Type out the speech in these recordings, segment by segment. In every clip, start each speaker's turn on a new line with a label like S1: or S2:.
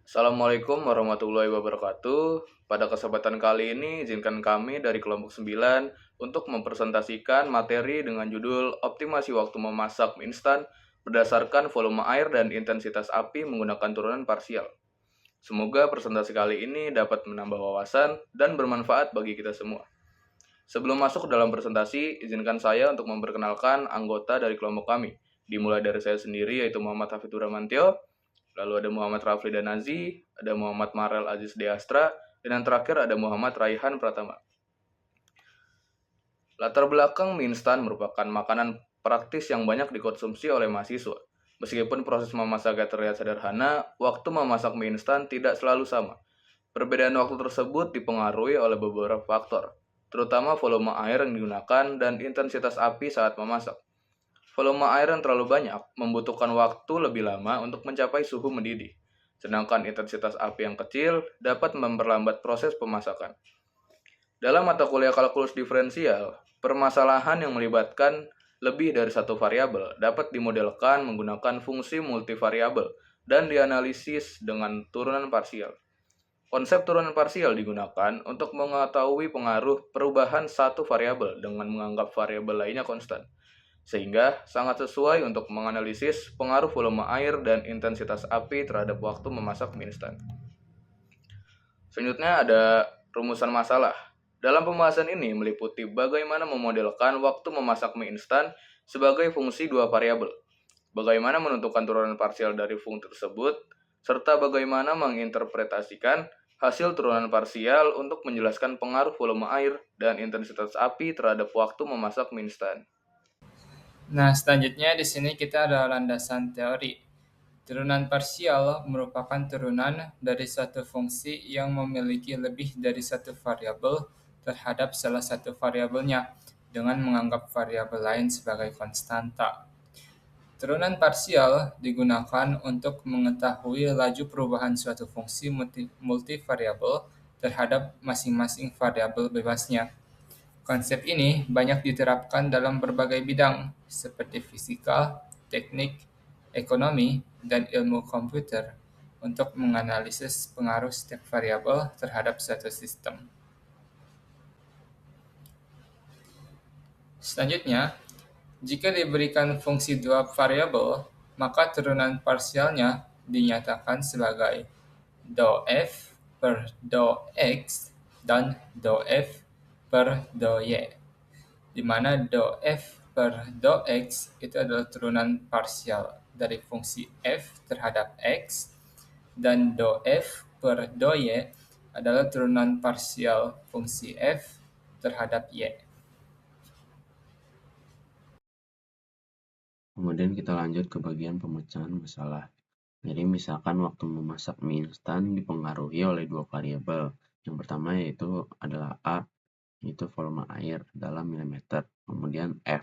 S1: Assalamualaikum warahmatullahi wabarakatuh. Pada kesempatan kali ini, izinkan kami dari kelompok 9 untuk mempresentasikan materi dengan judul Optimasi Waktu Memasak Mie Instan berdasarkan volume air dan intensitas api menggunakan turunan parsial. Semoga presentasi kali ini dapat menambah wawasan dan bermanfaat bagi kita semua. Sebelum masuk ke dalam presentasi, izinkan saya untuk memperkenalkan anggota dari kelompok kami. Dimulai dari saya sendiri, yaitu Muhammad Hafidhur Rahmantio. Lalu ada Muhammad Rafli Danazi, ada Muhammad Marel Aziz Deastra, dan yang terakhir ada Muhammad Raihan Pratama. Latar belakang mie instan merupakan makanan praktis yang banyak dikonsumsi oleh mahasiswa. Meskipun proses memasaknya terlihat sederhana, waktu memasak mie instan tidak selalu sama. Perbedaan waktu tersebut dipengaruhi oleh beberapa faktor, terutama volume air yang digunakan dan intensitas api saat memasak. Volume air yang terlalu banyak membutuhkan waktu lebih lama untuk mencapai suhu mendidih, sedangkan intensitas api yang kecil dapat memperlambat proses pemasakan. Dalam mata kuliah kalkulus diferensial, permasalahan yang melibatkan lebih dari satu variabel dapat dimodelkan menggunakan fungsi multivariabel dan dianalisis dengan turunan parsial. Konsep turunan parsial digunakan untuk mengetahui pengaruh perubahan satu variabel dengan menganggap variabel lainnya konstan, sehingga sangat sesuai untuk menganalisis pengaruh volume air dan intensitas api terhadap waktu memasak mie instan. Selanjutnya ada rumusan masalah. Dalam pembahasan ini meliputi bagaimana memodelkan waktu memasak mie instan sebagai fungsi dua variabel, bagaimana menentukan turunan parsial dari fungsi tersebut, serta bagaimana menginterpretasikan hasil turunan parsial untuk menjelaskan pengaruh volume air dan intensitas api terhadap waktu memasak mie instan.
S2: Nah, selanjutnya di sini kita ada landasan teori. Turunan parsial merupakan turunan dari suatu fungsi yang memiliki lebih dari satu variabel terhadap salah satu variabelnya dengan menganggap variabel lain sebagai konstanta. Turunan parsial digunakan untuk mengetahui laju perubahan suatu fungsi multivariabel terhadap masing-masing variabel bebasnya. Konsep ini banyak diterapkan dalam berbagai bidang, seperti fisika, teknik, ekonomi, dan ilmu komputer, untuk menganalisis pengaruh setiap variabel terhadap suatu sistem. Selanjutnya, jika diberikan fungsi dua variabel, maka turunan parsialnya dinyatakan sebagai do f per do x dan do f per do y, di mana do f per do x itu adalah turunan parsial dari fungsi f terhadap x, dan do f per do y adalah turunan parsial fungsi f terhadap y.
S3: Kemudian kita lanjut ke bagian pemecahan masalah. Jadi misalkan waktu memasak mie instan dipengaruhi oleh dua variabel. Yang pertama yaitu adalah A, yaitu volume air dalam milimeter. Kemudian F,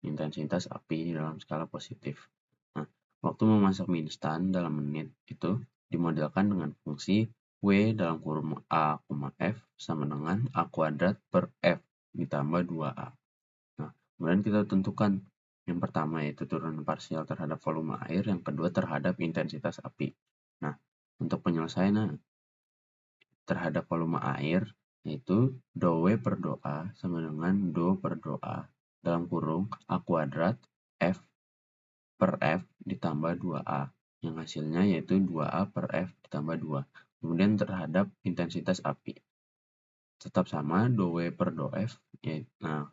S3: intensitas api dalam skala positif. Nah, waktu memasak mie instan dalam menit itu dimodelkan dengan fungsi W dalam kurung A, F sama dengan A kuadrat per F ditambah 2A. Nah, kemudian kita tentukan yang pertama yaitu turunan parsial terhadap volume air, yang kedua terhadap intensitas api. Nah, untuk penyelesaian terhadap volume air yaitu do W per do A sama dengan do per do A dalam kurung A kuadrat F per F ditambah 2A, yang hasilnya yaitu 2A per F ditambah 2. Kemudian terhadap intensitas api tetap sama, do W per do F,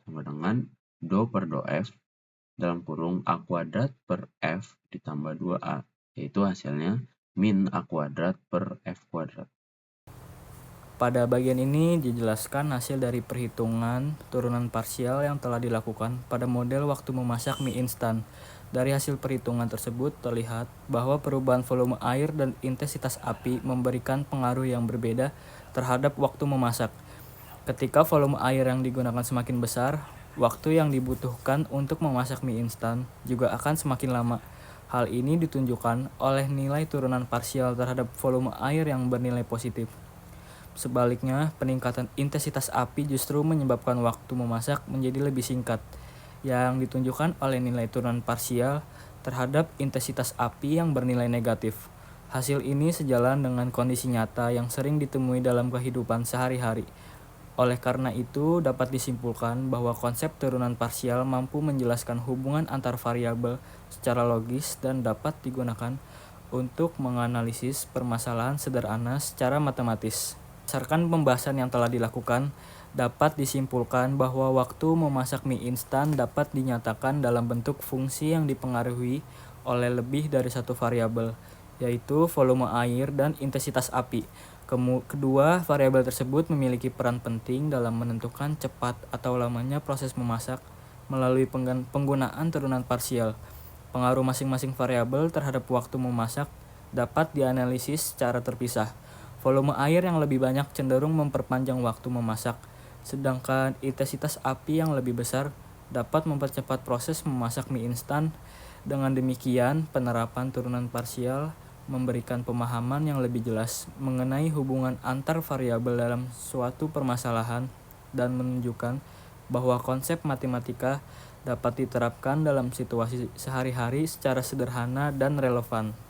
S3: sama dengan do per do F dalam kurung A kuadrat per F ditambah 2A, yaitu hasilnya min A kuadrat per F kuadrat.
S4: Pada bagian ini dijelaskan hasil dari perhitungan turunan parsial yang telah dilakukan pada model waktu memasak mie instan. Dari hasil perhitungan tersebut terlihat bahwa perubahan volume air dan intensitas api memberikan pengaruh yang berbeda terhadap waktu memasak. Ketika volume air yang digunakan semakin besar, waktu yang dibutuhkan untuk memasak mie instan juga akan semakin lama. Hal ini ditunjukkan oleh nilai turunan parsial terhadap volume air yang bernilai positif. Sebaliknya, peningkatan intensitas api justru menyebabkan waktu memasak menjadi lebih singkat, yang ditunjukkan oleh nilai turunan parsial terhadap intensitas api yang bernilai negatif. Hasil ini sejalan dengan kondisi nyata yang sering ditemui dalam kehidupan sehari-hari. Oleh karena itu, dapat disimpulkan bahwa konsep turunan parsial mampu menjelaskan hubungan antar variabel secara logis dan dapat digunakan untuk menganalisis permasalahan sederhana secara matematis. Berdasarkan pembahasan yang telah dilakukan, dapat disimpulkan bahwa waktu memasak mie instan dapat dinyatakan dalam bentuk fungsi yang dipengaruhi oleh lebih dari satu variabel, yaitu volume air dan intensitas api. Kedua variabel tersebut memiliki peran penting dalam menentukan cepat atau lamanya proses memasak melalui penggunaan turunan parsial. Pengaruh masing-masing variabel terhadap waktu memasak dapat dianalisis secara terpisah. Volume air yang lebih banyak cenderung memperpanjang waktu memasak, sedangkan intensitas api yang lebih besar dapat mempercepat proses memasak mie instan. Dengan demikian, penerapan turunan parsial memberikan pemahaman yang lebih jelas mengenai hubungan antar variabel dalam suatu permasalahan dan menunjukkan bahwa konsep matematika dapat diterapkan dalam situasi sehari-hari secara sederhana dan relevan.